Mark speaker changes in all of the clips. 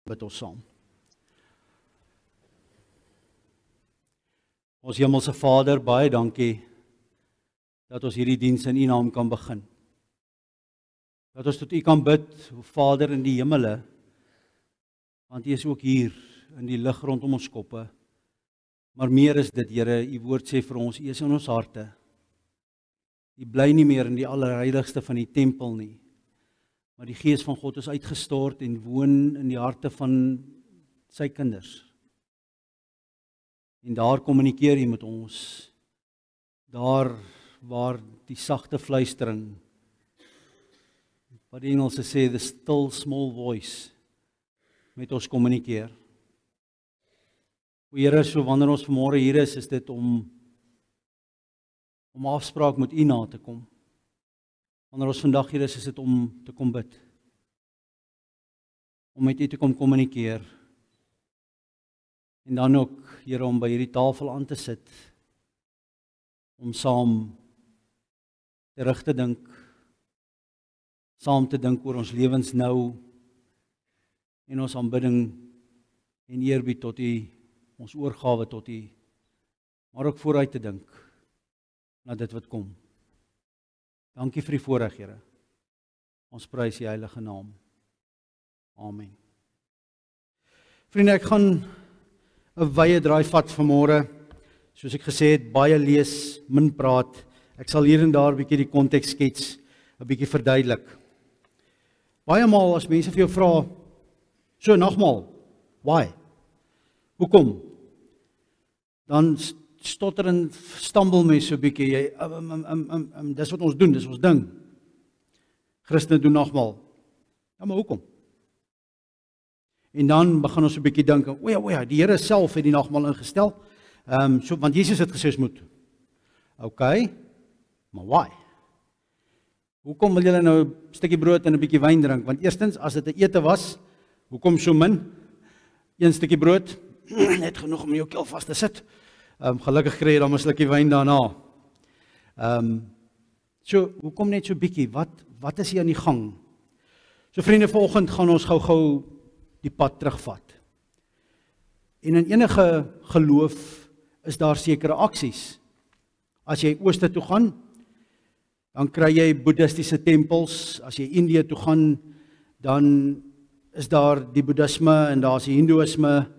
Speaker 1: Bid ons saam. Ons Hemelse Vader, baie dankie dat ons hierdie diens in U naam kan begin. Dat ons tot U kan bid, o Vader in die hemele, want U is ook hier in die lig rondom ons koppe. Maar meer is dit, Here, U woord sê vir ons, U is in ons harte. U bly nie meer in die allerheiligste van die tempel nie, maar die Gees van God is uitgestort en woon in die harte van sy kinders. En daar kommunikeer U met ons, daar waar die sagte fluistering, wat die Engelse sê, the still small voice, met ons kommunikeer. O Here, so wanneer ons vanmôre hier is dit om afspraak met U na te kom. Wanneer ons vandag hier is dit om te kom bid. Om met U te kom kommunikeer. En dan ook, Here, om by hierdie tafel aan te sit. Om saam terug te dink. Saam te dink oor ons lewens nou. En ons aanbidding en eerbied tot U. Ons oorgawe tot U. Maar ook vooruit te dink na dit wat kom. Dankie vir die voorreg, Here. Ons prys U heilige naam. Amen. Vriende, ek gaan 'n wye draai vat vanmôre. Soos ek gesê het, baie lees, min praat. Ek sal hier en daar 'n bietjie die konteks skets, 'n bietjie verduidelik. Baie maal as mense vir jou vra, so nogmaal, why? Hoekom? Dan stotter en stamble my so 'n bietjie, dis wat ons doen, dis ons ding. Christene doen nogmaal. Ja, maar hoekom? En dan begin ons 'n bietjie dink, o ja, die Here self het die nagmaal ingestel. So want Jesus het gesê ons moet. Okay, maar why? Hoekom wil julle nou 'n stukkie brood en 'n bietjie wyn drink? Want eerstens, as dit 'n ete was, hoekom so min? Een stukkie brood, net genoeg om in jou keel vas te sit. Gelukkig kry jy dan 'n slukkie wyn daarna. So, hoekom net so bietjie? Wat is hier aan die gang? So vriende, vanoggend gaan ons gou-gou die pad terugvat. En in enige geloof is daar sekere aksies. As jy ooste toe gaan, dan kry jy boeddhistiese tempels. As jy Indië toe gaan, dan is daar die boeddhisme en daar's die hindoeïsme,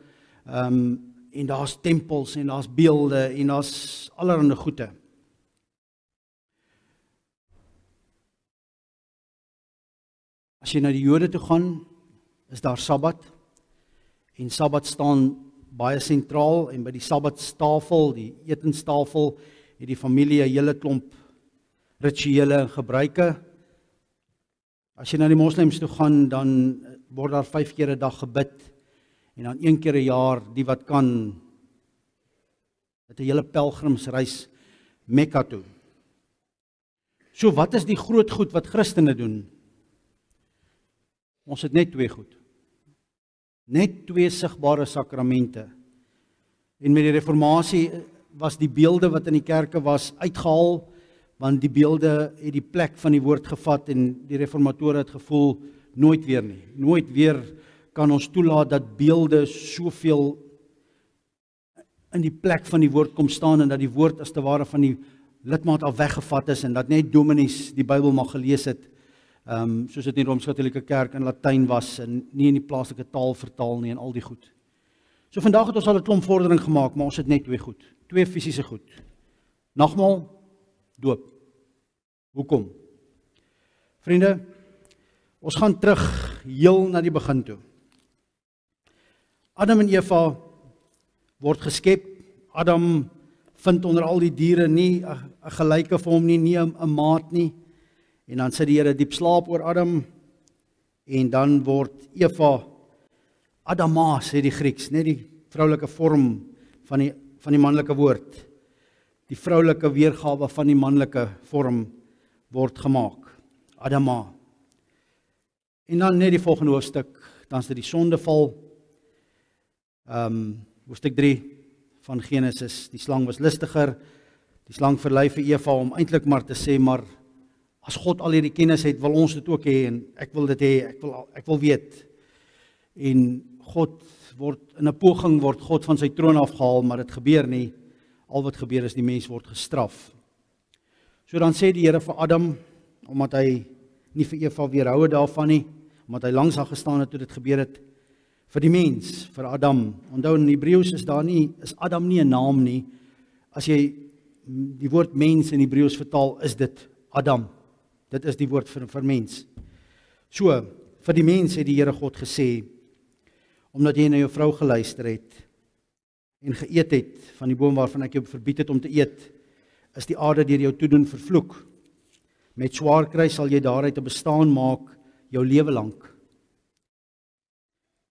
Speaker 1: en daar's tempels en daar's beelde en daar's allerlei goede. As jy na die Jode toe gaan, is daar Sabbat, en Sabbat staan baie sentraal, en by die Sabbatstafel, die etenstafel, het die familie 'n hele klomp rituele en gebruike. As jy na die moslems toe gaan, dan word daar 5 keer 'n dag gebid, en dan 1 keer 'n jaar, die wat kan, met 'n hele pelgrimsreis Mekka toe. So wat is die groot goed wat Christene doen? Ons het net 2 goed. Net 2 sigbare sakramente. En met die reformatie was die beelde wat in die kerke was uitgehaal, want die beelde het die plek van die woord gevat en die reformatore het gevoel, nooit weer nie. Nooit weer kan ons toelaat dat beelde soveel in die plek van die woord kom staan en dat die woord as te ware van die lidmaat af weggevat is en dat net dominees die Bybel mag gelees het, soos dit in die Rooms-Katolieke Kerk in Latyn was en nie in die plaaslike taal vertaal nie en al die goed. So vandag het ons al 'n klomp vordering gemaak, maar ons het net 2 goed, 2 fisiese goed. Nagmaal, doop. Hoekom? Vriende, ons gaan terug heel na die begin toe. Adam en Eva word geskep. Adam vind onder al die diere nie 'n gelyke vir hom nie 'n maat nie. En dan sit die Here diep slaap oor Adam, en dan word Eva, Adama sê die Grieks, net die vroulike vorm van die manlike woord. Die vroulike weergawe van die manlike vorm word gemaak, Adama. En dan net die volgende hoofstuk, dan is dit die sondeval, hoofstuk 3 van Genesis, die slang was listiger, die slang verlei vir Eva om eintlik maar te sê, maar as God al hierdie kennis het, wil ons dit ook hê en ek wil dit hê, ek wil weet. En God word in 'n poging word God van sy troon afgehaal, maar dit gebeur nie. Al wat gebeur is die mens word gestraf. So dan sê die Here vir Adam, omdat hy nie vir Eva weerhou het daarvan nie, omdat hy langs haar gestaan het toe dit gebeur het, vir die mens, vir Adam. Onthou in Hebreëus is Adam nie 'n naam nie. As jy die woord mens in Hebreëus vertaal, is dit Adam. Dit is die woord vir mens. So, vir die mens het die Here God gesê, omdat jy na jou vrou geluister het en geëet het van die boom waarvan ek jou verbied het om te eet, is die aarde deur jou toedoen vervloek. Met swaar kry sal jy daaruit 'n bestaan maak jou lewe lank.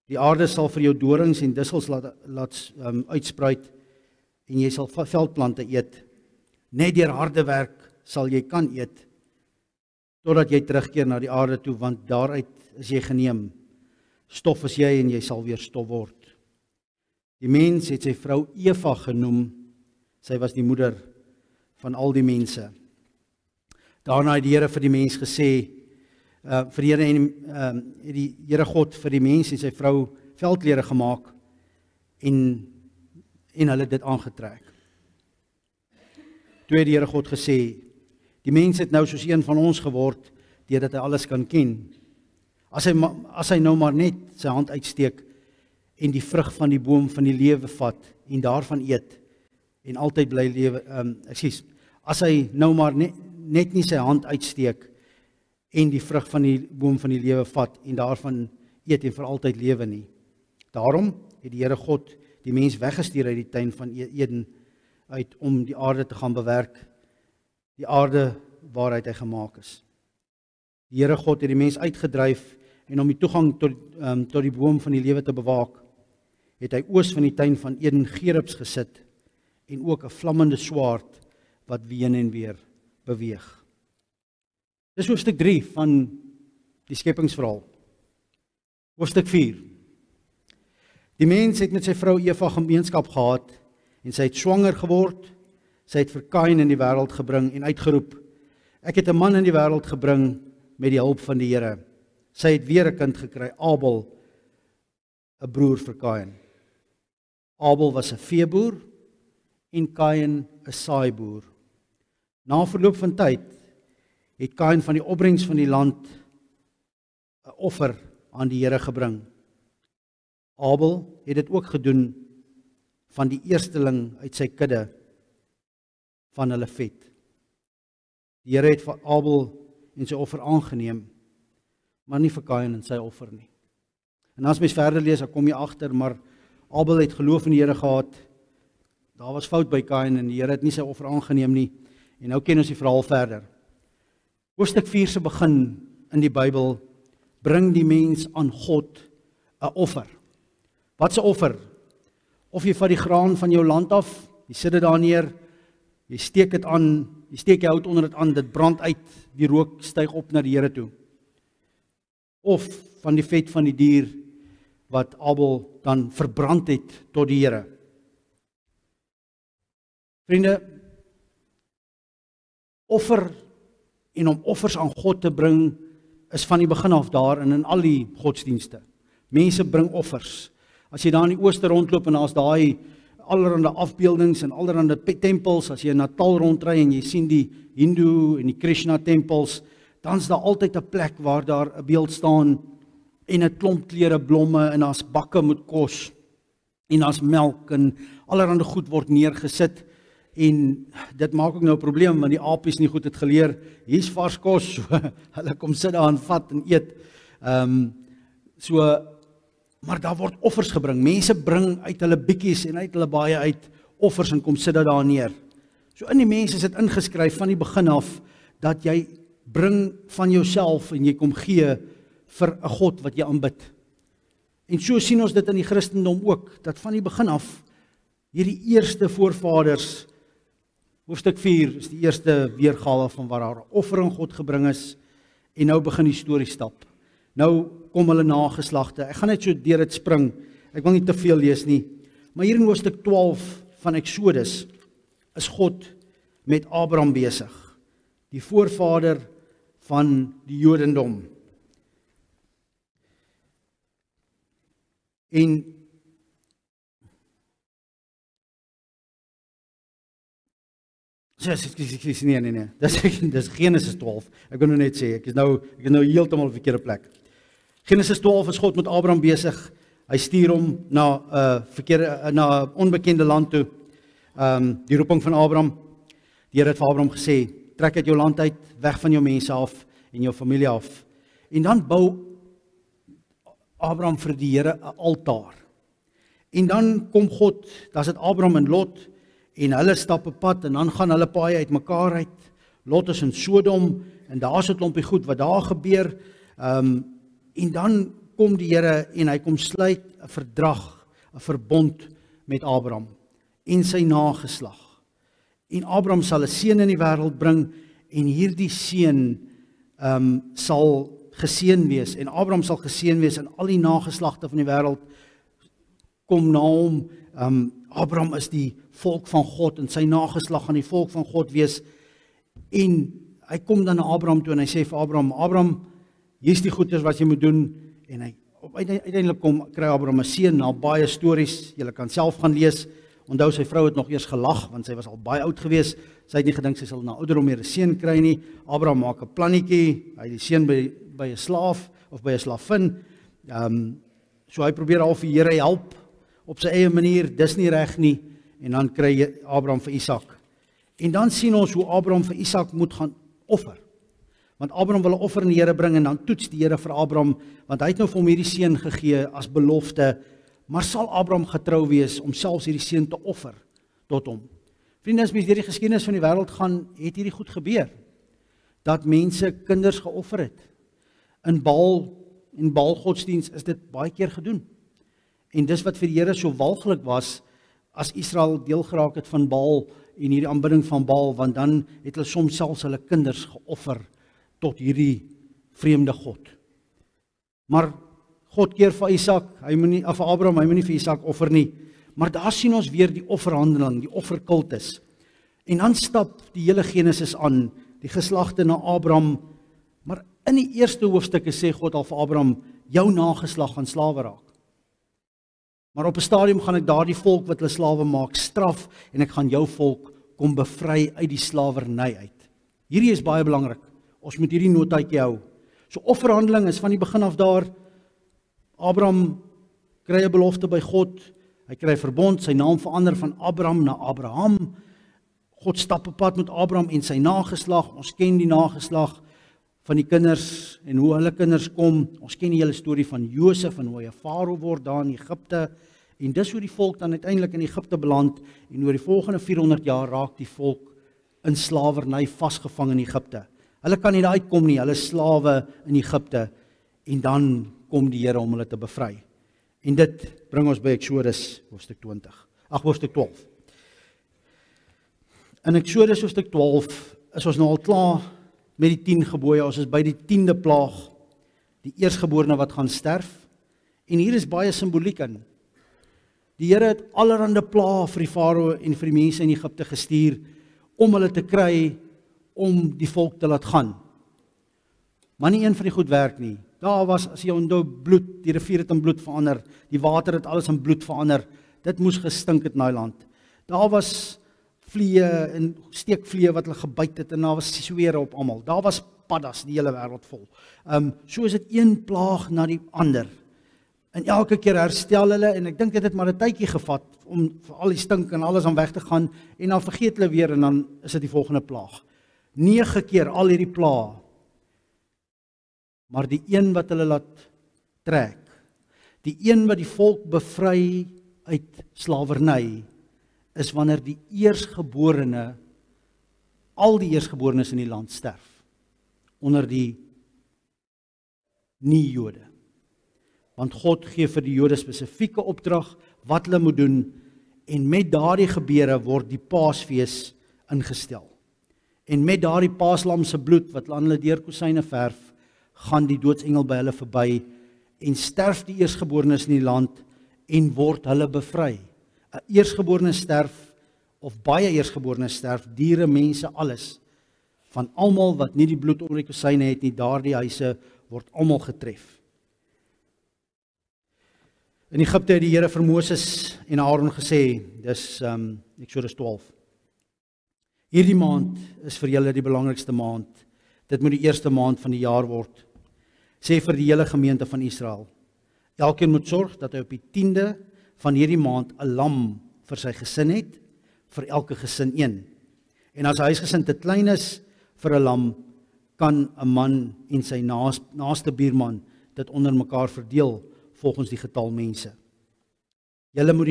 Speaker 1: Die aarde sal vir jou dorings en dussels laat uitspruit en jy sal veldplante eet. Net deur harde werk sal jy kan eet, totdat jy terugkeer na die aarde toe, want daaruit is jy geneem. Stof is jy en jy sal weer stof word. Die mens het sy vrou Eva genoem, sy was die moeder van al die mense. Daarna het die Here vir die mens gesê, het die Here God vir die mens en sy vrou veldklere gemaak en hulle dit aangetrek. Toe het die Here God gesê, die mens het nou soos een van ons geword, deurdat hy alles kan ken. As hy nou maar net sy hand uitsteek en die vrug van die boom van die lewe vat en daarvan eet en altyd bly lewe, as hy nou maar net nie sy hand uitsteek en die vrug van die boom van die lewe vat en daarvan eet en vir altyd lewe nie. Daarom het die Here God die mens weggestuur uit die tuin van Eden uit om die aarde te gaan bewerk, die aarde waaruit hy gemaak is. Die Here God het die mens uitgedryf en om die toegang tot die boom van die lewe te bewaak, het hy oos van die tuin van Eden gerubs gesit en ook 'n vlammende swaard wat heen en weer beweeg. Dis hoofstuk 3 van die skepingsverhaal. Hoofstuk 4. Die mens het met sy vrou Eva gemeenskap gehad en sy het swanger geword. Sy het vir Kain in die wêreld gebring en uitgeroep, ek het 'n man in die wêreld gebring met die hulp van die Here. Sy het weer 'n kind gekry, Abel, 'n broer vir Kain. Abel was 'n veeboer en Kain 'n saaiboer. Na verloop van tyd het Kain van die opbrengs van die land 'n offer aan die Here gebring. Abel het dit ook gedoen van die eersteling uit sy kudde van hulle vet. Die Here het vir Abel en sy offer aangeneem, maar nie vir Kain en sy offer nie. En as mens verder lees, dan kom jy agter, maar Abel het geloof in die Here gehad. Daar was fout by Kain en die Here het nie sy offer aangeneem nie. En nou ken ons die verhaal verder. Hoofstuk 4 se begin in die Bybel bring die mens aan God 'n offer. Wat 'n offer? Of jy vat die graan van jou land af, jy sit dit daar neer, jy steek dit aan, jy steek die hout onder dit aan, dit brand uit, die rook styg op na die Here toe. Of van die vet van die dier wat Abel dan verbrand het tot die Here. Vriende, offer en om offers aan God te bring is van die begin af daar en in al die godsdienste. Mense bring offers. As jy daar in die ooste rondloop en daar's daai allerhande afbeeldings en allerhande tempels, as jy in Natal rondry en jy sien die Hindu en die Krishna tempels, dan's daar altyd 'n plek waar daar 'n beeld staan en 'n klomp klere blomme en daar's bakke met kos en daar's melk en allerhande goed word neergesit. En dit maak ook nou 'n probleem want die apies nie goed het geleer, hier's vars kos, so hulle kom sit daar en vat en eet. Maar daar word offers gebring. Mense bring uit hulle bietjies en uit hulle baie uit offers en kom sit dit daar neer. So in die mense is dit ingeskryf van die begin af dat jy bring van jouself en jy kom gee vir 'n God wat jy aanbid. En so sien ons dit in die Christendom ook, dat van die begin af hierdie eerste voorvaders, hoofstuk 4 is die eerste weergawe van waar daar 'n offer aan God gebring is en nou begin die storie stap. Nou kom hulle nageslagte. Ek gaan net so deur dit spring. Ek wil nie te veel lees nie. Maar hier in hoofstuk 12 van Eksodus is God met Abraham besig, die voorvader van die Jodendom. En nee. Dis Genesis 12. Ek wil nou net sê, ek is nou heeltemal op die verkeerde plek. Genesis 12 is God met Abraham besig. Hy stuur hom na 'n onbekende land toe. Die roeping van Abraham. Die Here het vir Abraham gesê, trek uit jou land uit, weg van jou mense af en jou familie af. En dan bou Abraham vir die Here 'n altaar. En dan kom God, daar's dit Abraham en Lot, en hulle stap 'n pad, en dan gaan hulle paai uit mekaar uit. Lot is in Sodom, en daar's 'n klompie goed wat daar gebeur. En dan kom die Here, en hy kom sluit 'n verdrag, 'n verbond met Abraham, en sy nageslag. En Abraham sal 'n seun in die wêreld bring, en hierdie seun sal geseën wees, en Abraham sal geseën wees, en al die nageslagte van die wêreld kom na hom. Abraham is die volk van God, en sy nageslag gaan die volk van God wees. En hy kom dan na Abraham toe, en hy sê vir Abraham, hier's die goeders wat jy moet doen. En hy uiteindelik kry Abraham 'n seun, na baie stories, jy kan self gaan lees. Onthou, sy vrou het nog eers gelag, want sy was al baie oud gewees. Sy het nie gedink sy sal na ouderdom meer 'n seun kry nie. Abraham maak 'n plannetjie, hy het die seun by 'n slaaf of by 'n slavin. So hy probeer al vir die Here help op sy eie manier, dis nie reg nie. En dan kry Abraham vir Isak. En dan sien ons hoe Abraham vir Isak moet gaan offer. Want Abraham wil 'n offer aan die Here bring, en dan toets die Here vir Abraham, want hy het nou vir hom hierdie seun gegee as belofte. Maar sal Abraham getrou wees om selfs hierdie seun te offer tot hom? Vriende, as mens deur die geskiedenis van die wêreld gaan, het hierdie goed gebeur. Dat mense kinders geoffer het. In Baal godsdiens is dit baie keer gedoen. En dis wat vir die Here so walglik was, as Israel deel geraak het van Baal en hierdie aanbidding van Baal, want dan het hulle soms selfs hulle kinders geoffer tot hierdie vreemde God. Maar God keer vir Abraham, hy moenie vir Isak offer nie. Maar daar sien ons weer die offerhandeling, die offerkultus. En dan stap die hele Genesis aan, die geslagte na Abraham. Maar in die eerste hoofstukke sê God al vir Abraham, jou nageslag gaan slawe raak. Maar op 'n stadium gaan ek daardie volk wat hulle slawe maak straf, en ek gaan jou volk kom bevry uit die slawerny uit. Hierdie is baie belangrik. Ons moet hierdie notaatjie hou. So offerhandeling is van die begin af daar. Abraham kry 'n belofte by God, hy kry 'n verbond, sy naam verander van Abraham na Abraham. God stap 'n pad met Abraham en sy nageslag. Ons ken die nageslag van die kinders en hoe hulle kinders kom. Ons ken die hele storie van Josef en hoe hy 'n farao word daar in Egipte. En dis hoe die volk dan uiteindelik in Egipte beland, en oor die volgende 400 jaar raak die volk in slawerny vasgevang in Egipte. Hulle kan nie daar uitkom nie, hulle is slawe in Egipte, en dan kom die Here om hulle te bevry. En dit bring ons by Eksodus hoofstuk 12. In Eksodus hoofstuk 12 is ons nou al klaar met die 10 gebooie. Ons is by die 10de plaag, die eersgeborene wat gaan sterf. En hier is baie simboliek in. Die Here het allerhande plaae vir die farao en vir die mense in Egipte gestuur om hulle te kry om die volk te laat gaan. Maar nie een van die goed werk nie. Daar was, as jy onthou, bloed, die rivier het in bloed verander, die water het alles in bloed verander. Dit moes gestink het in daai land. Daar was vliee en steekvliee wat hulle gebyt het, en daar was swere op almal. Daar was paddas die hele wêreld vol. So is dit een plaag na die ander. En elke keer herstel hulle, en ek dink dit het maar 'n tydjie gevat om vir al die stink en alles aan weg te gaan, en dan vergeet hulle weer, en dan is dit die volgende plaag. 9 keer al hierdie plaag. Maar die een wat hulle laat trek, die een wat die volk bevry uit slawerny, is wanneer die eersgeborene, al die eersgeborenes in die land sterf, onder die nie-Jode. Want God gee vir die Jode spesifieke opdrag wat hulle moet doen, en met daardie gebeure word die Paasfees ingestel. En met daardie paaslam se bloed wat aan hulle deurkosyne verf, gaan die doodsengel by hulle verby en sterf die eersgeborenes in die land en word hulle bevry. 'n Eersgeborene sterf, of baie eersgeborenes sterf, diere, mense, alles. Van almal wat nie die bloed onder die kosyne het nie, daardie huise word almal getref. In Egipte het die Here vir Moses en Aaron gesê, dis Eksodus 12. Hierdie maand is vir julle die belangrikste maand. Dit moet die eerste maand van die jaar word. Sê vir die hele gemeente van Israel. Elkeen moet sorg dat hy op die 10de van hierdie maand 'n lam vir sy gesin het, vir elke gesin een. En as 'n huisgesin te klein is vir 'n lam, kan 'n man en sy naaste buurman dit onder mekaar verdeel volgens die getal mense. Julle moet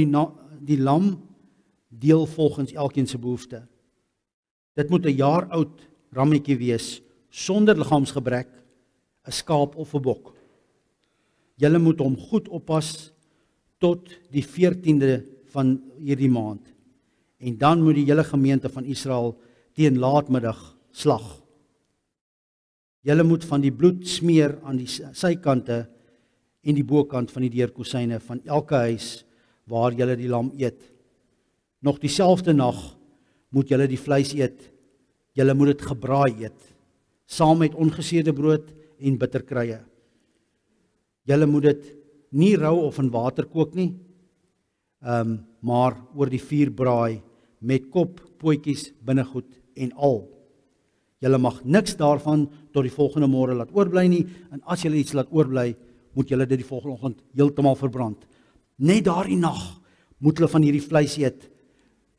Speaker 1: die lam deel volgens elkeen se behoefte. Dit moet 'n jaar oud rammetjie wees sonder liggaamsgebrek, 'n skaap of 'n bok. Julle moet hom goed oppas tot die 14de van hierdie maand. En dan moet die hele gemeente van Israel teen laatmiddag slag. Julle moet van die bloed smeer aan die sykante en die bokant van die deurkosyne van elke huis waar julle die lam eet. Nog dieselfde nag moet julle die vleis eet. Julle moet dit gebraai eet, saam met ongeseerde brood en bitterkruie. Julle moet dit nie rou of in water kook nie, maar oor die vuur braai met kop, pootjies, binnegoed en al. Julle mag niks daarvan tot die volgende môre laat oorbly nie, en as julle iets laat oorbly, moet julle dit die volgende oggend heeltemal verbrand. Net daardie nag moet hulle van hierdie vleis eet.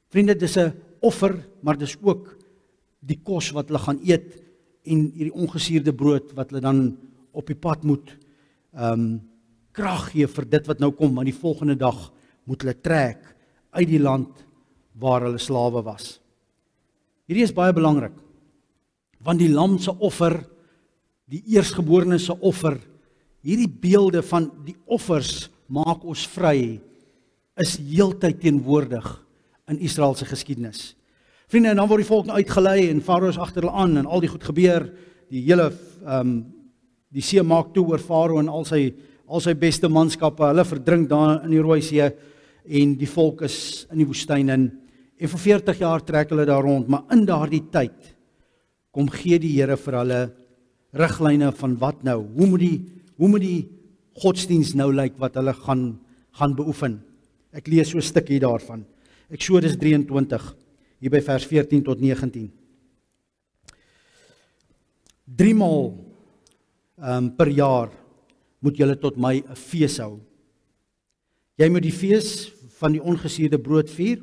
Speaker 1: Vriende, dis 'n offer, maar dis ook die kos wat hulle gaan eet en hierdie ongesuurde brood wat hulle dan op die pad moet krag gee vir dit wat nou kom, want die volgende dag moet hulle trek uit die land waar hulle slawe was. Hierdie is baie belangrik, want die lam se offer, die eerstgeborene se offer, hierdie beelde van die offers maak ons vry, is heeltyd teenwoordig in Israel se geskiedenis. Vriende, en dan word die volk nou uitgelei en Farao is agter hulle aan en al die goed gebeur, die hele die see maak toe oor Farao en al sy beste manskappe, hulle verdrink daar in die Rooi See en die volk is in die woestyn en vir 40 jaar trek hulle daar rond, maar in daardie tyd kom gee die Here vir hulle riglyne van wat nou, hoe moet die godsdienst nou lyk wat hulle gaan beoefen. Ek lees so 'n stukkie daarvan. Eksodus 23, hier by vers 14 tot 19. 3 maal per jaar moet julle tot my 'n fees hou. Jy moet die fees van die ongesuurde brood vier,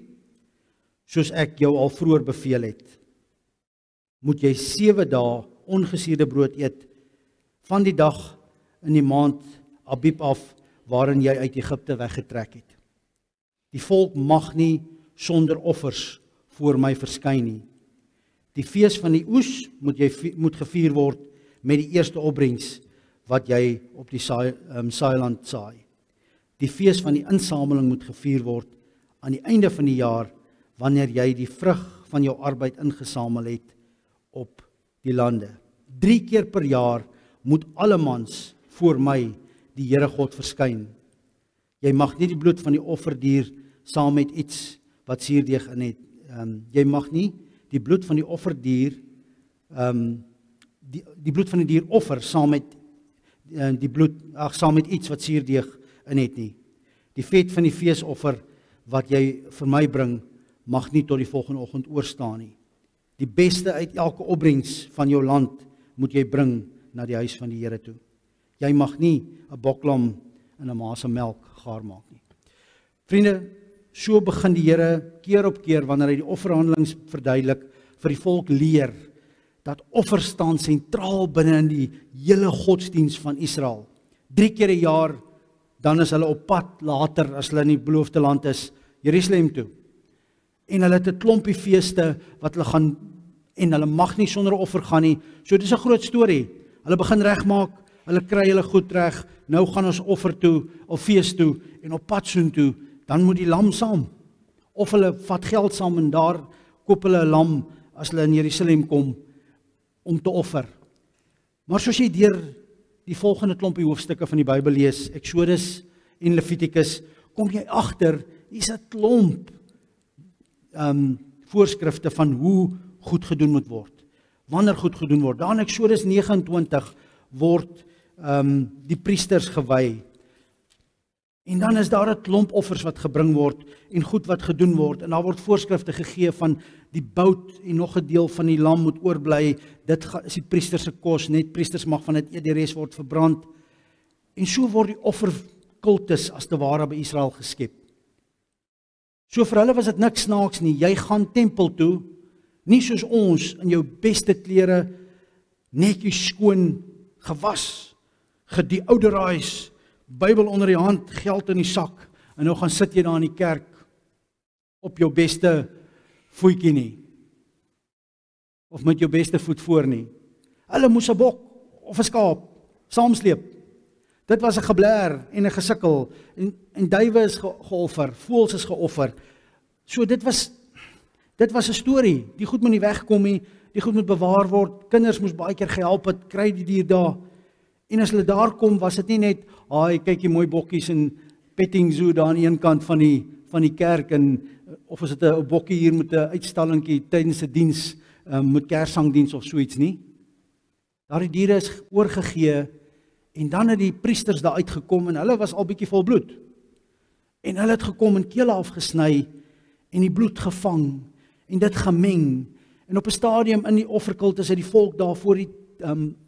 Speaker 1: soos ek jou al vroeër beveel het. Moet jy 7 dae ongesuurde brood eet, van die dag in die maand Abib af, waarin jy uit Egipte weggetrek het. Die volk mag nie sonder offers voor my verskyn nie. Die fees van die oes moet gevier word met die eerste opbrengs wat jy op die saailand saai. Die fees van die insameling moet gevier word aan die einde van die jaar, wanneer jy die vrug van jou arbeid ingesamel het op die lande. 3 keer per jaar moet alle mans voor my, die Here God, verskyn. Jy mag nie die bloed van die offerdier saam met iets wat suurdeeg in het. Jy mag nie die bloed van die offerdier, die bloed van die dier offer saam met saam met iets wat suurdeeg in het nie. Die vet van die feesoffer wat jy vir my bring, mag nie tot die volgende oggend oorstaan nie. Die beste uit elke opbrengs van jou land moet jy bring na die huis van die Here toe. Jy mag nie 'n boklam in 'n ma se melk gaar maak nie. Vriende, so begin die Here keer op keer wanneer hy die offerhandelings verduidelik, vir die volk leer dat offer staan sentraal binne in die hele godsdiens van Israel. 3 keer 'n jaar, dan is hulle op pad later, as hulle in die beloofde land is, Jerusalem toe. En hulle het 'n klompie feeste wat hulle gaan, en hulle mag nie sonder 'n offer gaan nie. So dis 'n groot storie. Hulle begin regmaak, hulle kry hulle goed reg, nou gaan ons offer toe, of fees toe, en op pad soontoe, dan moet die lam saam. Of hulle vat geld saam en daar koop hulle 'n lam as hulle in Jerusalem kom om te offer. Maar soos jy deur die volgende klompie hoofstukke van die Bybel lees, Eksodus en Levitikus, kom jy agter, hier's 'n klomp voorskrifte van hoe goed gedoen moet word. Wanneer goed gedoen word. Daar in Eksodus 29 word die priesters gewy. En dan is daar 'n klomp offers wat gebring word en goed wat gedoen word en daar word voorskrifte gegee van die bout en nog 'n deel van die lam moet oorbly. Dit is die priester se kos, net priesters mag van dit eet, die res word verbrand. En so word die offerkultus as te ware by Israel geskep. So vir hulle was dit niks snaaks nie. Jy gaan tempel toe, nie soos ons in jou beste klere, netjies skoon, gewas, gedeodorized, Bybel onder die hand, geld in die sak, en nou gaan sit jy daar in die kerk op jou beste voetjie nie. Of met jou beste voet voor nie. Hulle moes 'n bok of 'n skaap saamsleep. Dit was 'n gebler en 'n gesukkel en duwe is geoffer, voëls is geoffer. So dit was 'n storie. Die goed moet nie wegkom nie, die goed moet bewaar word. Kinders moes baie keer gehelp het, kry die dier daar. En as hulle daar kom, was dit nie net, kyk die mooi bokkies en petting zoo daar aan die een kant van die kerk en of is dit 'n bokkie hier met 'n uitstallingkie tydens 'n diens, met kerssangdiens of so iets nie. Daardie diere is oorgegee en dan het die priesters daar uitgekom en hulle was al bietjie vol bloed. En hulle het gekom en kele afgesny en die bloed gevang en dit gemeng. En op 'n stadium in die offerkultus het die volk daar voor die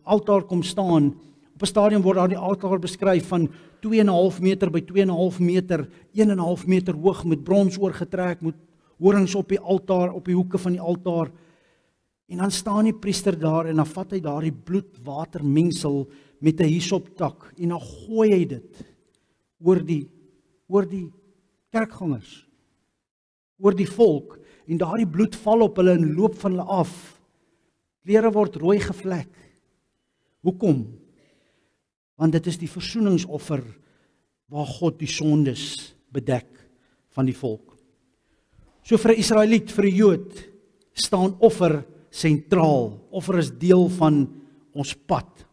Speaker 1: altaar kom staan. Op 'n stadium word daar die altaar beskryf van 2,5 meter by 2,5 meter, 1,5 meter hoog met brons oorgetrek, met horings op die altaar, op die hoeke van die altaar. En dan staan die priester daar en dan vat hy daardie bloedwatermengsel met 'n hisoptak en dan gooi hy dit oor die kerkgangers, oor die volk en daardie bloed val op hulle en loop van hulle af. Klere word rooi gevlek. Hoekom? Want dit is die versoeningsoffer waar God die sondes bedek van die volk. So vir 'n Israeliet, vir 'n Jood, staan offer sentraal. Offer is deel van ons pad.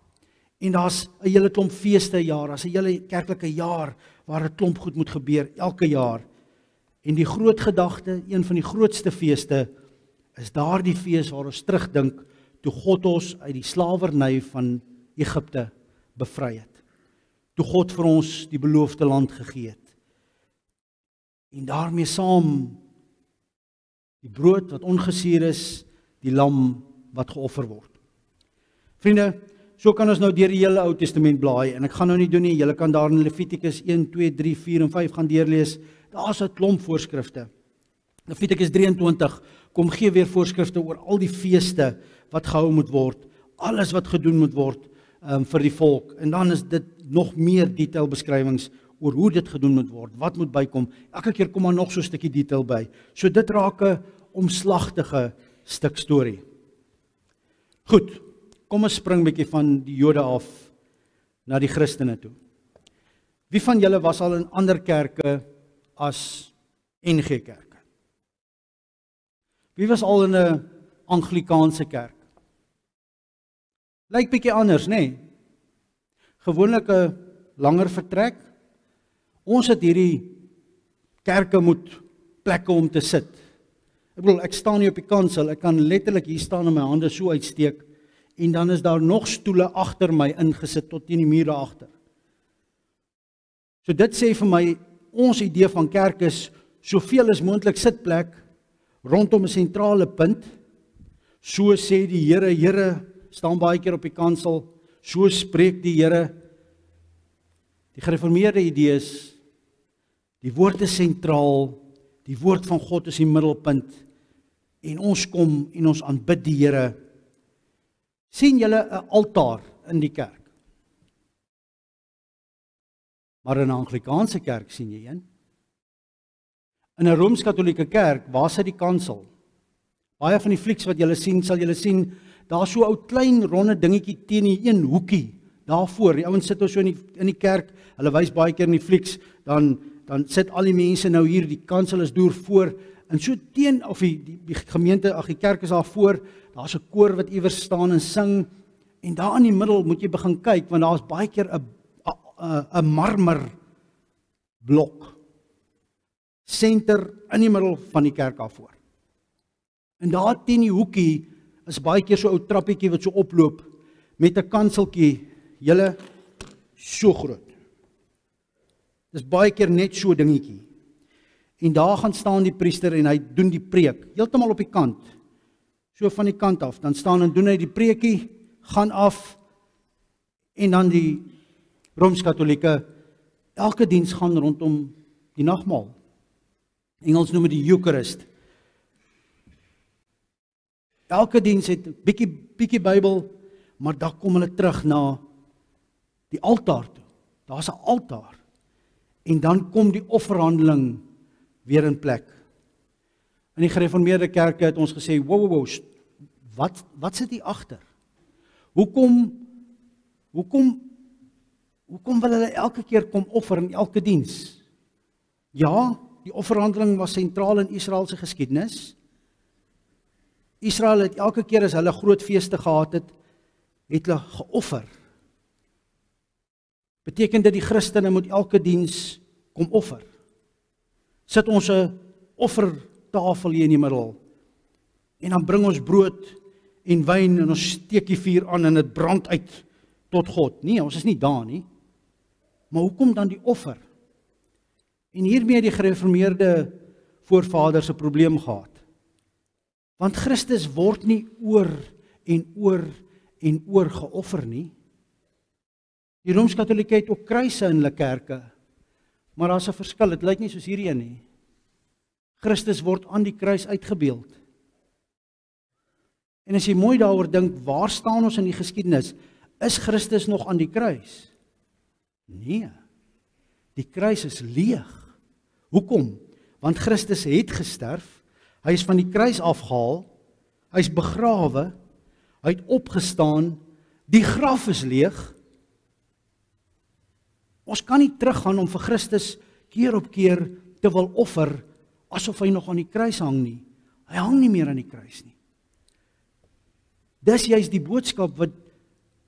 Speaker 1: En daar's 'n hele klomp feeste 'n jaar, daar's 'n hele kerklike jaar waar 'n klomp goed moet gebeur elke jaar. En die groot gedagte, een van die grootste feeste, is daardie fees waar ons terugdink toe God ons uit die slawerny van Egipte bevry het. Toe God vir ons die beloofde land gegee het. En daarmee saam die brood wat ongesuur is, die lam wat geoffer word. Vriende, so kan ons nou deur die hele Ou Testament blaai en ek gaan nou nie doen nie, julle kan daar in Levitikus 1, 2, 3, 4 en 5 gaan deurlees. Daar's 'n klomp voorskrifte. Levitikus 23 kom gee weer voorskrifte oor al die feeste wat gehou moet word, alles wat gedoen moet word vir die volk. En dan is dit nog meer detailbeskrywings oor hoe dit gedoen moet word, wat moet bykom. Elke keer kom maar nog so 'n stukkie detail by. So dit raak 'n omslagtige stuk storie. Goed, kom ons spring 'n bietjie van die Jode af na die Christene toe. Wie van julle was al in ander kerke as NG Kerke? Wie was al in 'n Anglikaanse kerk? Lyk bietjie anders, nê? Nee? Gewoonlik 'n langer vertrek. Ons het hierdie kerke moet plekke om te sit. Ek bedoel, ek staan hier op die kansel, ek kan letterlik hier staan en my hande so uitsteek en dan is daar nog stoele agter my ingesit tot teen die muur daar agter. So dit sê vir my, ons idee van kerk is soveel as moontlik sitplek rondom 'n sentrale punt. So sê die Here staan baie keer op die kansel, so spreek die Here. Die gereformeerde idee is, die woord is sentraal, die woord van God is die middelpunt, en ons kom en ons aanbid die Here. Sien julle 'n altaar in die kerk? Maar in 'n Anglikaanse kerk sien jy een. In 'n Rooms-Katolieke kerk, waar sit die kansel? Baie van die flieks wat julle sien, sal julle sien, daar so 'n ou klein ronde dingetjie teen die een hoekie daarvoor. Die ouens sit so in die kerk, hulle wys baie keer in die flieks, dan sit al die mense nou hier, die kansel is deur voor, en so teen, of die gemeente, die kerk is daar voor, daar's 'n koor wat iewers staan en sing, en daar in die middel moet jy begin kyk, want daar's baie keer 'n marmer blok, senter in die middel van die kerk daarvoor. En daar teen die hoekie is baie keer so 'n ou trappietjie wat so oploop met 'n kanseltjie, julle so groot. Dis baie keer net so 'n dingetjie. En daar gaan staan die priester en hy doen die preek, heeltemal op die kant, so van die kant af. Dan staan en doen hy die preekie, gaan af, en dan die Rooms-Katolieke, elke diens gaan rondom die nagmaal. Engels noem dit die Eucharist. Elke diens het bietjie Bybel, maar dan kom hulle terug na die altaar toe. Daar's 'n altaar. En dan kom die offerhandeling weer in plek. In die gereformeerde kerke het ons gesê, wow, wat sit hier agter? Hoekom wil hulle elke keer kom offer in elke diens? Ja, die offerhandeling was sentraal in Israel se geskiedenis. Israel het elke keer as hulle groot feeste gehad het hulle geoffer. Beteken dit die Christene moet elke diens kom offer? Sit ons 'n offertafel hier in die middel, en dan bring ons brood en wyn en ons steek die vuur aan en dit brand uit tot God. Nee, ons is nie daar nie. Maar hoekom dan die offer? En hiermee het die gereformeerde voorvaders 'n probleem gehad. Want Christus word nie oor en oor geoffer nie. Die Rooms-Katolieke het ook kruise in hulle kerke, maar daar's 'n verskil, dit lyk nie soos hierdie een nie. Christus word aan die kruis uitgebeeld. En as jy mooi daaroor dink, waar staan ons in die geskiedenis? Is Christus nog aan die kruis? Nee, die kruis is leeg. Hoekom? Want Christus het gesterf, hy is van die kruis afgehaal, hy is begrawe, hy het opgestaan, die graf is leeg. Ons kan nie teruggaan om vir Christus keer op keer te wil offer, asof hy nog aan die kruis hang nie. Hy hang nie meer aan die kruis nie. Dis juist die boodskap wat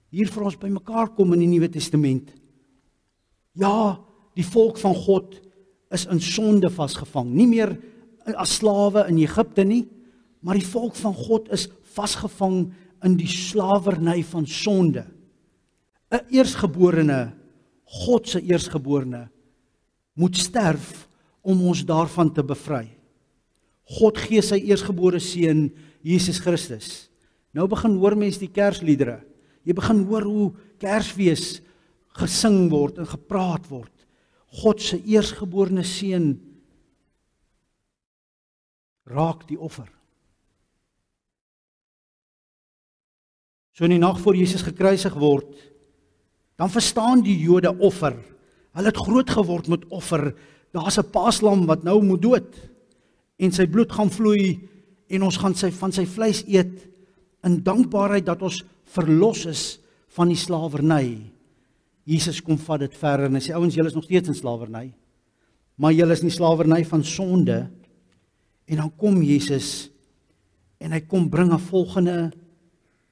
Speaker 1: hier vir ons bymekaar kom in die Nuwe Testament. Ja, die volk van God is in sonde vasgevang, nie meer as slawe in Egipte nie, maar die volk van God is vasgevang in die slawerny van sonde. 'n Eersgeborene, God se eersgeborene, moet sterf om ons daarvan te bevry. God gee sy eersgebore seun, Jesus Christus. Nou begin hoor mense die Kersliedere. Jy begin hoor hoe Kersfees gesing word en gepraat word. God se eersgeborene seun raak die offer. So in die nag voor Jesus gekruisig word, dan verstaan die Jode offer. Hulle het groot geword met offer. Daar's 'n paaslam wat nou moet dood. En sy bloed gaan vloei en ons gaan van sy vleis eet in dankbaarheid dat ons verlos is van die slawerny. Jesus kom vat dit verder en hy sê, ouens, julle is nog steeds in slawerny. Maar julle is in die slawerny van sonde. En dan kom Jesus en hy kom bring 'n volgende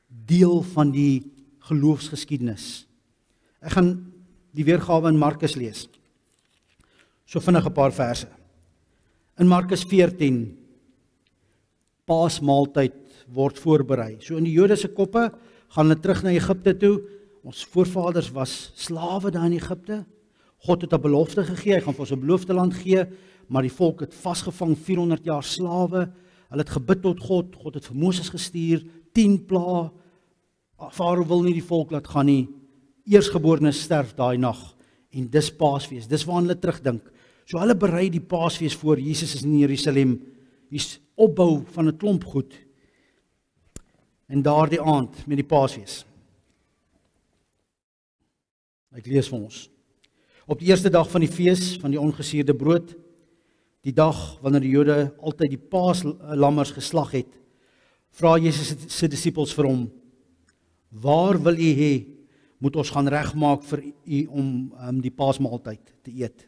Speaker 1: deel van die geloofsgeskiedenis. Ek gaan die weergawe in Markus lees. So vinnig 'n paar verse. In Markus 14, Paasmaaltyd word voorberei. So in die Jode se koppe gaan hulle terug na Egipte toe. Ons voorvaders was slawe daar in Egipte. God het 'n belofte gegee, hy gaan vir ons 'n beloofde land gee, maar die volk het vasgevang 400 jaar slawe. Hulle het gebid tot God, God het vir Moses gestuur, 10 plaae. Farao wil nie die volk laat gaan nie. Eersgeborenes sterf daai nag en dis Paasfees. Dis waaraan hulle terugdink. So hulle berei die Paasfees voor. Jesus is in Jerusalem. Hier's opbou van 'n klomp goed. En daardie aand met die Paasfees. Ek lees vir ons. Op die eerste dag van die fees van die ongesuurde brood, die dag wanneer die Jode altyd die paaslammers geslag het, vra Jesus se disippels vir hom: "Waar wil u hê moet ons gaan regmaak vir u om die Paasmaaltyd te eet?"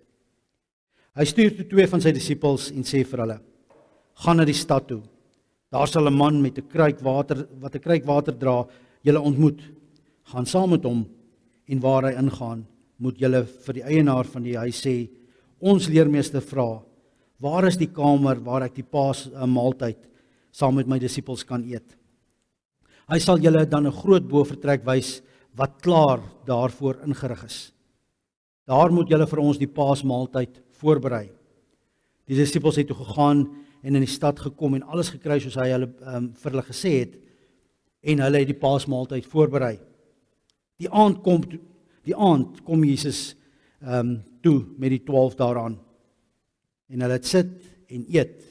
Speaker 1: Hy stuur toe 2 van sy disippels en sê vir hulle: "Gaan na die stad toe. Daar sal 'n man met 'n kruik water dra julle ontmoet. Gaan saam met hom en waar hy ingaan, moet julle vir die eienaar van die huis sê: ons leermeester vra, waar is die kamer waar ek die Paasmaaltyd saam met my disippels kan eet? Hy sal julle dan 'n groot bovertrek wys wat klaar daarvoor ingerig is." Daar moet julle vir ons die Paasmaaltyd voorberei. Die disippels het toe gegaan en in die stad gekom en alles gekry soos hy hulle vir hulle gesê het, en hulle het die Paasmaaltyd voorberei. Die aand kom Jesus toe met die 12 daaraan. En hulle het sit en eet.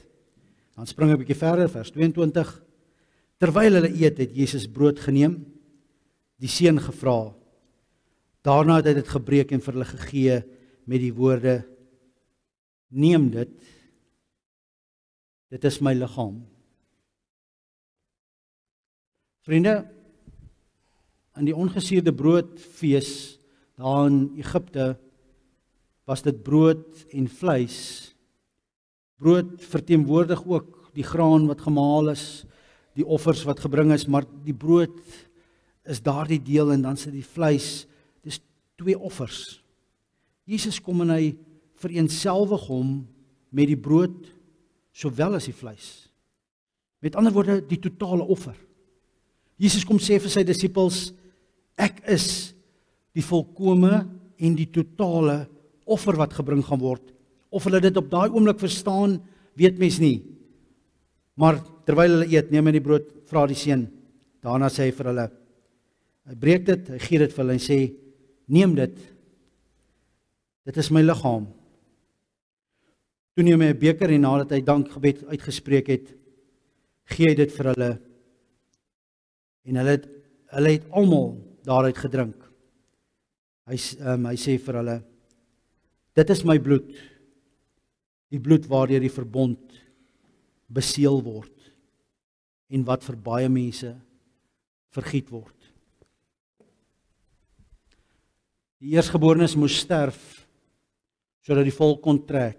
Speaker 1: Dan spring 'n bietjie verder, vers 22. Terwyl hulle eet, het Jesus brood geneem, die seën gevra. Daarna het hy dit gebreek en vir hulle gegee met die woorde: Neem dit, dit is my liggaam. Vriende, in die ongesuurde broodfees daar in Egipte was dit brood en vleis. Brood verteenwoordig ook die graan wat gemaal is, die offers wat gebring is, maar die brood is daardie deel en dan sit die vleis, dis 2 offers. Jesus kom en hy vereenselwig hom met die brood sowel as die vleis. Met ander woorde, die totale offer. Jesus kom sê vir sy disippels, ek is die volkome en die totale offer wat gebring gaan word. Of hulle dit op daai oomblik verstaan, weet mens nie. Maar terwyl hulle eet, neem hy die brood, vra die seun. Daarna sê hy vir hulle, hy breek dit, hy gee dit vir hulle en sê, neem dit. Dit is my liggaam. Toe neem hy 'n beker en nadat hy dankgebed uitgespreek het, gee hy dit vir hulle. En hulle het almal daaruit gedrink. Hy sê vir hulle, dit is my bloed, die bloed waardeur die verbond beseël word en wat vir baie mense vergiet word. Die eersgeborenes moes sterf sodat die volk kon trek.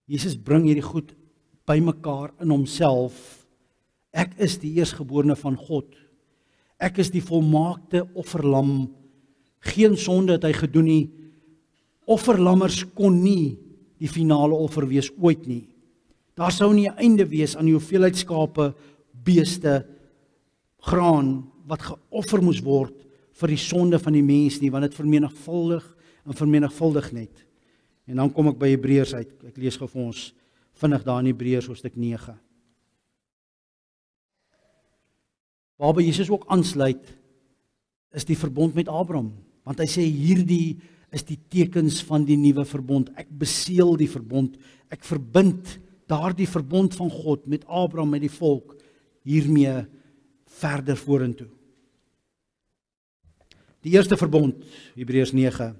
Speaker 1: Jesus bring hierdie goed bymekaar in homself. Ek is die eersgeborene van God. Ek is die volmaakte offerlam. Geen sonde het hy gedoen nie. Offerlammers kon nie die finale offer wees ooit nie. Daar sou nie 'n einde wees aan die hoeveelheid skape, beeste, graan wat geoffer moes word vir die sonde van die mens nie, want dit vermenigvuldig net. En dan kom ek by Hebreërs uit. Ek lees gou vir ons vinnig daar in Hebreërs hoofstuk 9. Waarby Jesus ook aansluit, is die verbond met Abraham. Want hy sê hierdie is die tekens van die nuwe verbond. Ek beseël die verbond. Ek verbind daardie verbond van God met Abraham, met die volk, hiermee verder vorentoe. Die eerste verbond, Hebreërs 9,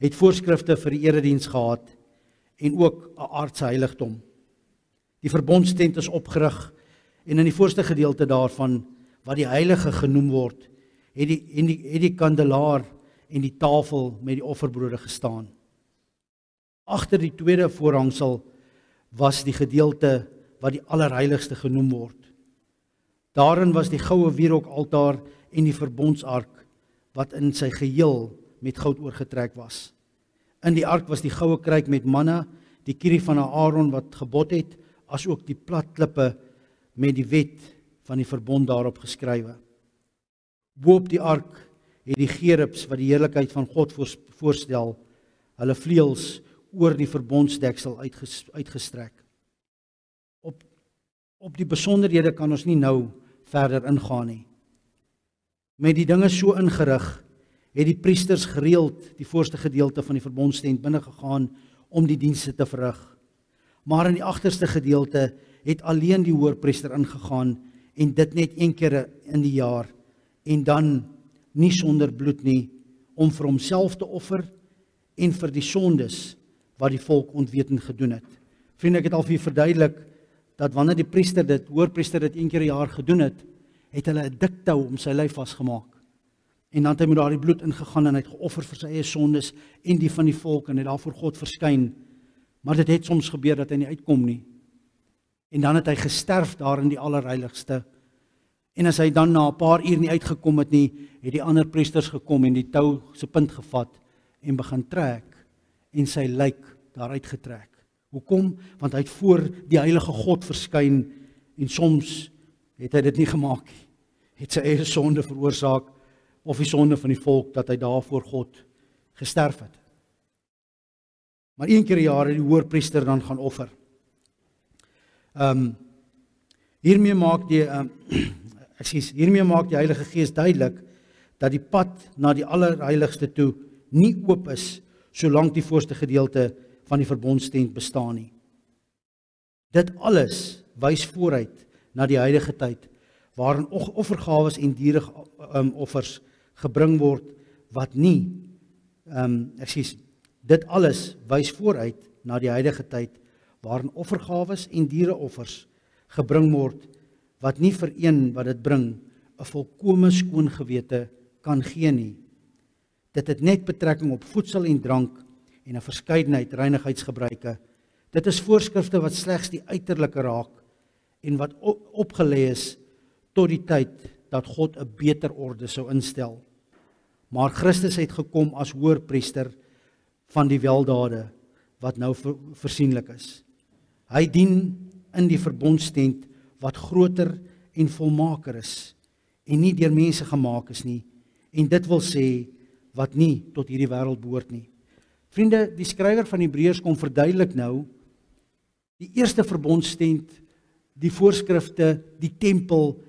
Speaker 1: het voorskrifte vir die erediens gehad en ook 'n aardse heiligdom. Die verbondstent is opgerig en in die voorste gedeelte daarvan, wat die heilige genoem word, het die kandelaar en die tafel met die offerbrode gestaan. Agter die tweede voorhangsel was die gedeelte wat die allerheiligste genoem word. Daarin was die goue wierookaltaar en die verbondsark wat in sy geheel met goud oorgetrek was. In die ark was die goue kruik met manna, die kierie van Aaron wat gebod het, as ook die platklippe met die wet van die verbond daarop geskrywe. Bo op die ark het die gerubs wat die heerlikheid van God voorstel, hulle vleuels oor die verbondsdeksel uitgestrek. Op die besonderhede kan ons nie nou verder ingaan nie. Met die dinge so ingerig, het die priesters gereeld die voorste gedeelte van die verbondstent binne gegaan om die dienste te verrig. Maar in die agterste gedeelte het alleen die hoërpriester ingegaan en dit net een keer in die jaar en dan nie sonder bloed nie, om vir homself te offer en vir die sondes wat die volk onwetend gedoen het. Vriende, ek het al vir julle verduidelik dat wanneer die hoërpriester dit een keer 'n jaar gedoen het, het hulle 'n dik tou om sy lyf vasgemaak. En dan het hy met daardie bloed ingegaan en hy het geoffer vir sy eie sondes en die van die volk en hy het daar voor God verskyn. Maar dit het soms gebeur dat hy nie uitkom nie. En dan het hy gesterf daar in die allerheiligste. En as hy dan na 'n paar uur nie uitgekom het nie, het die ander priesters gekom en die tou se punt gevat en begin trek en sy lijk daaruit getrek. Hoekom? Want hy het voor die heilige God verskyn en soms het hy dit nie gemaak nie. Het sy eie sonde veroorsaak of die sonde van die volk dat hy daar voor God gesterf het. Maar 1 keer 'n jaar het die hoërpriester dan gaan offer. Hiermee maak die Heilige Gees duidelik dat die pad na die allerheiligste toe nie oop is solank die voorste gedeelte van die verbondstent bestaan nie. Dit alles wys vooruit na die huidige tyd waarin offergawes en diereoffers gebring word wat nie dit alles wys vooruit na die huidige tyd waarin offergawes en diereoffers gebring word wat nie vir een wat dit bring 'n volkome skoon gewete kan gee nie. Dit het net betrekking op voedsel en drank en 'n verskeidenheid reinigheidsgebruike. Dit is voorskrifte wat slegs die uiterlike raak en wat opgelê is tot die tyd dat God 'n beter orde sou instel. Maar Christus het gekom as hoërpriester van die weldade wat nou versienlik is. Hy dien in die verbondstent wat groter en volmaker is en nie deur mense gemaak is nie, en dit wil sê wat nie tot hierdie wêreld behoort nie. Vriende, die skrywer van Hebreërs kom verduidelik nou die eerste verbondstent, die voorskrifte, die tempel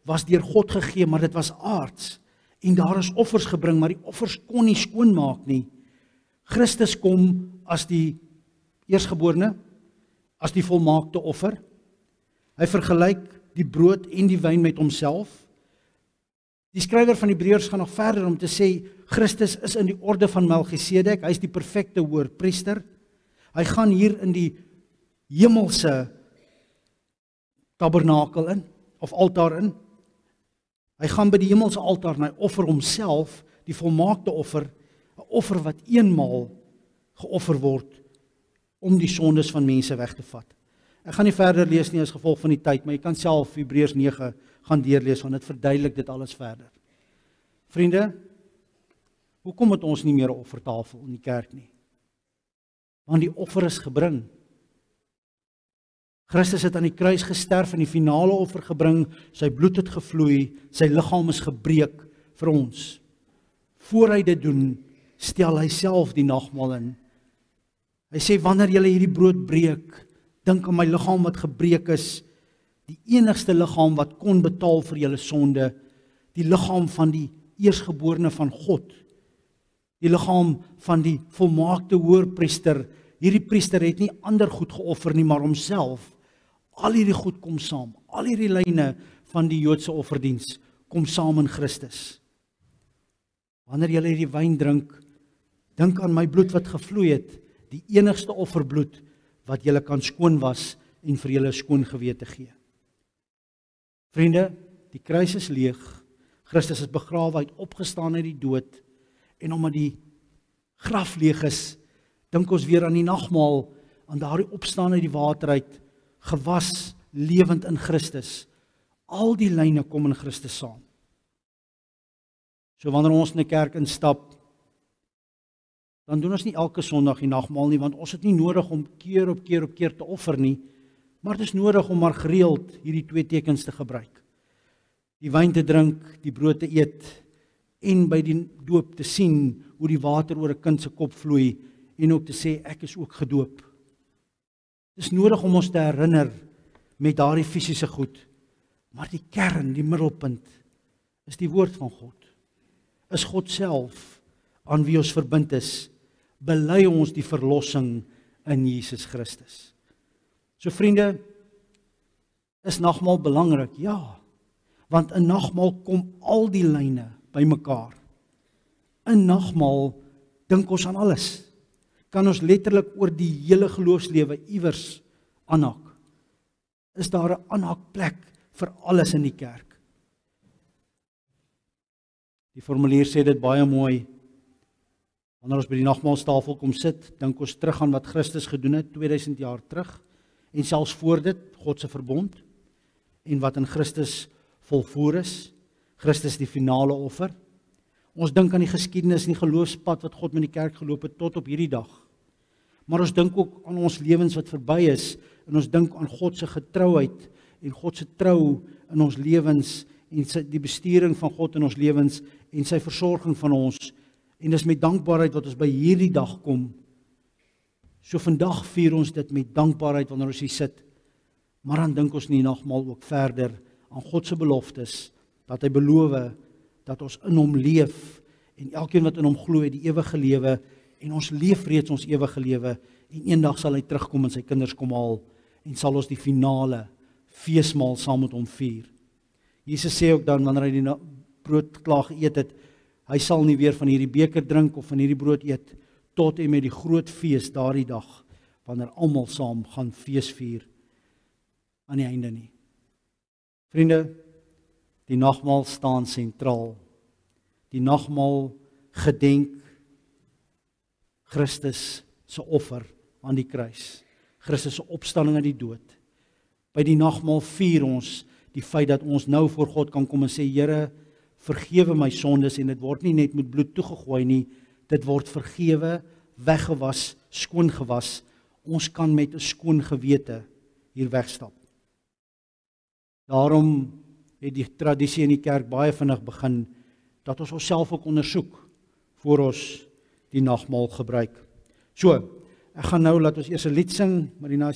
Speaker 1: was deur God gegee, maar dit was aards en daar is offers gebring, maar die offers kon nie skoon maak nie. Christus kom as die eersgeborene, as die volmaakte offer. Hy vergelyk die brood en die wyn met homself. Die skrywer van Hebreërs gaan nog verder om te sê, Christus is in die orde van Melchisedek, hy is die perfekte hoërpriester. Hy gaan hier in die hemelse tabernakel in, of altaar in. Hy gaan by die hemelse altaar en hy offer homself, die volmaakte offer, 'n offer wat eenmaal geoffer word om die sondes van mense weg te vat. Ek gaan nie verder lees nie as gevolg van die tyd, maar jy kan self Hebreërs 9 gaan deurlees, want dit verduidelik dit alles verder. Vriende, hoekom het ons nie meer 'n offertafel in die kerk nie? Want die offer is gebring. Christus het aan die kruis gesterf en die finale offer gebring, sy bloed het gevloei, sy liggaam is gebreek vir ons. Voor hy dit doen, stel hy self die nagmaal in. Hy sê, wanneer julle hierdie brood breek, dink aan my liggaam wat gebreek is, die enigste liggaam wat kon betaal vir julle sonde, die liggaam van die eersgeborene van God, die liggaam van die volmaakte hoërpriester. Hierdie priester het nie ander goed geoffer nie, maar homself. Al hierdie goed kom saam, al hierdie lyne van die Joodse offerdiens kom saam in Christus. Wanneer julle hierdie wyn drink, dink aan my bloed wat gevloei het, die enigste offerbloed wat julle kan skoon was en vir julle skoon gewete gee. Vriende, die kruis is leeg, Christus is begrawe, hy het opgestaan uit die dood, en omdat die graf leeg is, dink ons weer aan die nagmaal, aan daardie opstaan uit die water uit, gewas, lewend in Christus. Al die lyne kom in Christus saam. So wanneer ons in 'n kerk instap, dan doen ons nie elke Sondag die nagmaal nie, want ons het nie nodig om keer op keer te offer nie, maar dit is nodig om maar gereeld hierdie 2 tekens te gebruik. Die wyn te drink, die brood te eet, en by die doop te sien hoe die water oor 'n kind se kop vloei, en ook te sê, ek is ook gedoop. Dit is nodig om ons te herinner met daardie fisiese goed, maar die kern, die middelpunt, is die woord van God. Is God self, aan wie ons verbind is, bely ons die verlossing in Jesus Christus. So vriende, is nagmaal belangrik? Ja, want in nagmaal kom al die lyne bymekaar. In nagmaal dink ons aan alles. Kan ons letterlik oor die hele geloofslewe iewers aanhaak. Is daar 'n aanhaakplek vir alles in die kerk? Die formulier sê dit baie mooi. Wanneer ons by die nagmaalstafel kom sit, dink ons terug aan wat Christus gedoen het 2000 jaar terug, en selfs voor dit, God se verbond, en wat in Christus volvoer is. Christus die finale offer. Ons dink aan die geskiedenis en die geloofspad wat God met die kerk geloop het tot op hierdie dag. Maar ons dink ook aan ons lewens wat verby is, en ons dink aan God se getrouheid en God se trou in ons lewens en die besturing van God in ons lewens en sy versorging van ons En dis met dankbaarheid wat ons by hierdie dag kom. So vandag vier ons dit met dankbaarheid wanneer ons hier sit. Maar dan dink ons in die nagmaal ook verder aan God se beloftes, dat hy beloof dat ons in hom leef, en elkeen wat in hom glo het die ewige lewe, en ons leef reeds ons ewige lewe, en eendag sal hy terugkom en sy kinders kom haal, en sal ons die finale feesmaal saam met hom vier. Jesus sê ook dan, wanneer hy die brood klaar geëet het, hy sal nie weer van hierdie beker drink of van hierdie brood eet, tot en met die groot fees daardie dag, wanneer almal saam gaan fees vier, aan die einde nie. Vriende, die nagmaal staan sentraal. Die nagmaal gedenk Christus se offer aan die kruis, Christus se opstanding uit die dood. By die nagmaal vier ons die feit dat ons nou voor God kan kom en sê, Here, vergewe my sondes, en dit word nie net met bloed toegegooi nie, dit word vergewe, weggewas, skoon gewas. Ons kan met 'n skoon gewete hier wegstap. Daarom het die tradisie in die kerk baie vinnig begin, dat ons onsself ook ondersoek, voor ons die nagmaal gebruik. So, ek gaan nou, laat ons eers 'n lied sing, Marina,